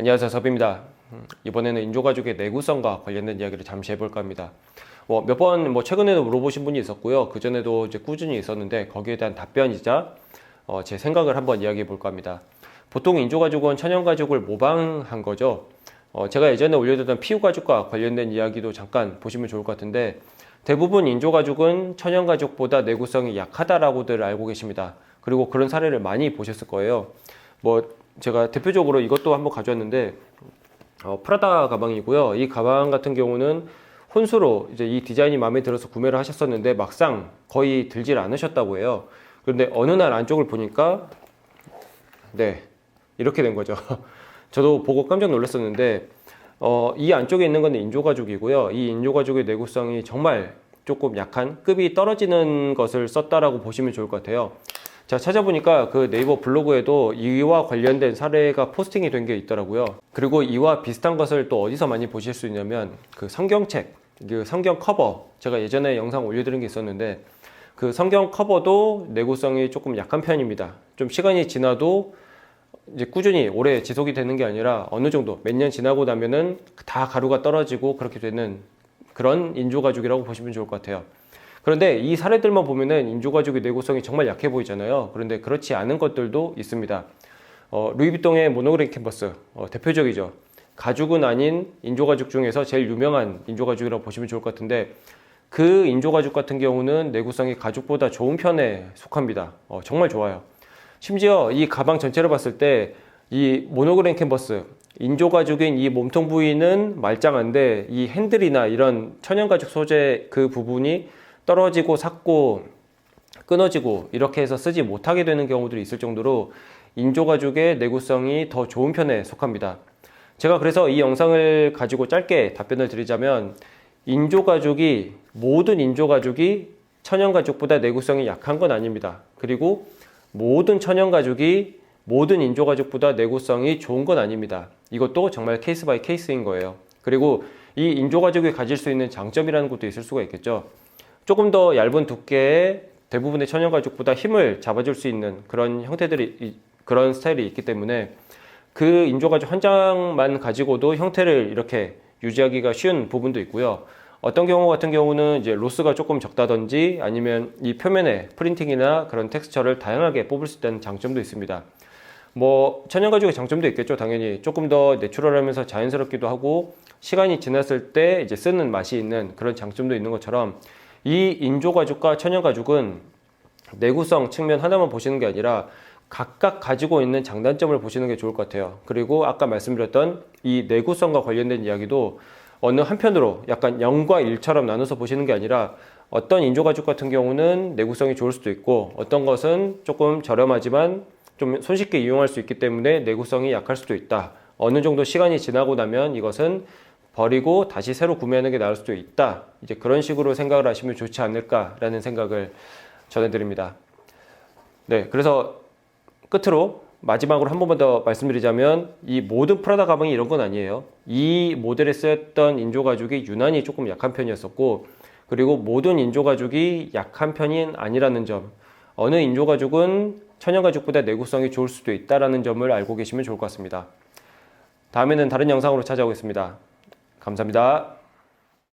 안녕하세요, 섭입니다. 이번에는 인조가죽의 내구성과 관련된 이야기를 잠시 해볼까 합니다. 몇 번 최근에도 물어보신 분이 있었고요. 그전에도 이제 꾸준히 있었는데 거기에 대한 답변이자 제 생각을 한번 이야기해 볼까 합니다. 보통 인조가죽은 천연가죽을 모방한 거죠. 제가 예전에 올려드렸던 피부가죽과 관련된 이야기도 잠깐 보시면 좋을 것 같은데, 대부분 인조가죽은 천연가죽보다 내구성이 약하다라고들 알고 계십니다. 그리고 그런 사례를 많이 보셨을 거예요. 제가 대표적으로 이것도 한번 가져왔는데, 프라다 가방이고요. 이 가방 같은 경우는 혼수로 이제 이 디자인이 마음에 들어서 구매를 하셨었는데 막상 거의 들질 않으셨다고 해요. 그런데 어느 날 안쪽을 보니까 이렇게 된 거죠. 저도 보고 깜짝 놀랐었는데, 이 안쪽에 있는 건 인조가죽이고요. 이 인조가죽의 내구성이 정말 조금 약한, 급이 떨어지는 것을 썼다라고 보시면 좋을 것 같아요. 자, 찾아보니까 그 네이버 블로그에도 이와 관련된 사례가 포스팅이 된 게 있더라고요. 그리고 이와 비슷한 것을 또 어디서 많이 보실 수 있냐면, 그 성경책, 그 성경 커버, 제가 예전에 영상 올려드린 게 있었는데, 그 성경 커버도 내구성이 조금 약한 편입니다. 좀 시간이 지나도 이제 꾸준히 오래 지속이 되는 게 아니라 어느 정도 몇 년 지나고 나면은 다 가루가 떨어지고 그렇게 되는 그런 인조가죽이라고 보시면 좋을 것 같아요. 그런데 이 사례들만 보면은 인조가죽의 내구성이 정말 약해 보이잖아요. 그런데 그렇지 않은 것들도 있습니다. 루이비통의 모노그램 캔버스, 대표적이죠. 가죽은 아닌 인조가죽 중에서 제일 유명한 인조가죽이라고 보시면 좋을 것 같은데, 그 인조가죽 같은 경우는 내구성이 가죽보다 좋은 편에 속합니다. 정말 좋아요. 심지어 이 가방 전체를 봤을 때 이 모노그램 캔버스, 인조가죽인 이 몸통 부위는 말짱한데 이 핸들이나 이런 천연가죽 소재 그 부분이 떨어지고 삭고 끊어지고 이렇게 해서 쓰지 못하게 되는 경우들이 있을 정도로 인조가죽의 내구성이 더 좋은 편에 속합니다. 제가 그래서 이 영상을 가지고 짧게 답변을 드리자면, 모든 인조가죽이 천연가죽보다 내구성이 약한 건 아닙니다. 그리고 모든 천연가죽이 모든 인조가죽보다 내구성이 좋은 건 아닙니다. 이것도 정말 케이스 바이 케이스인 거예요. 그리고 이 인조가죽이 가질 수 있는 장점이라는 것도 있을 수가 있겠죠. 조금 더 얇은 두께의 대부분의 천연가죽보다 힘을 잡아줄 수 있는 그런 그런 스타일이 있기 때문에 그 인조가죽 한 장만 가지고도 형태를 이렇게 유지하기가 쉬운 부분도 있고요. 어떤 경우 같은 경우는 이제 로스가 조금 적다든지 아니면 이 표면에 프린팅이나 그런 텍스처를 다양하게 뽑을 수 있다는 장점도 있습니다. 천연가죽의 장점도 있겠죠. 당연히 조금 더 내추럴하면서 자연스럽기도 하고 시간이 지났을 때 이제 쓰는 맛이 있는 그런 장점도 있는 것처럼, 이 인조가죽과 천연가죽은 내구성 측면 하나만 보시는 게 아니라 각각 가지고 있는 장단점을 보시는 게 좋을 것 같아요. 그리고 아까 말씀드렸던 이 내구성과 관련된 이야기도 어느 한편으로 약간 0과 1처럼 나눠서 보시는 게 아니라, 어떤 인조가죽 같은 경우는 내구성이 좋을 수도 있고 어떤 것은 조금 저렴하지만 좀 손쉽게 이용할 수 있기 때문에 내구성이 약할 수도 있다. 어느 정도 시간이 지나고 나면 이것은 버리고 다시 새로 구매하는 게 나을 수도 있다. 이제 그런 식으로 생각을 하시면 좋지 않을까라는 생각을 전해드립니다. 그래서 끝으로 마지막으로 한 번만 더 말씀드리자면, 이 모든 프라다 가방이 이런 건 아니에요. 이 모델에 쓰였던 인조가죽이 유난히 조금 약한 편이었었고, 그리고 모든 인조가죽이 약한 편이 아니라는 점, 어느 인조가죽은 천연가죽보다 내구성이 좋을 수도 있다는 점을 알고 계시면 좋을 것 같습니다. 다음에는 다른 영상으로 찾아오겠습니다. 감사합니다.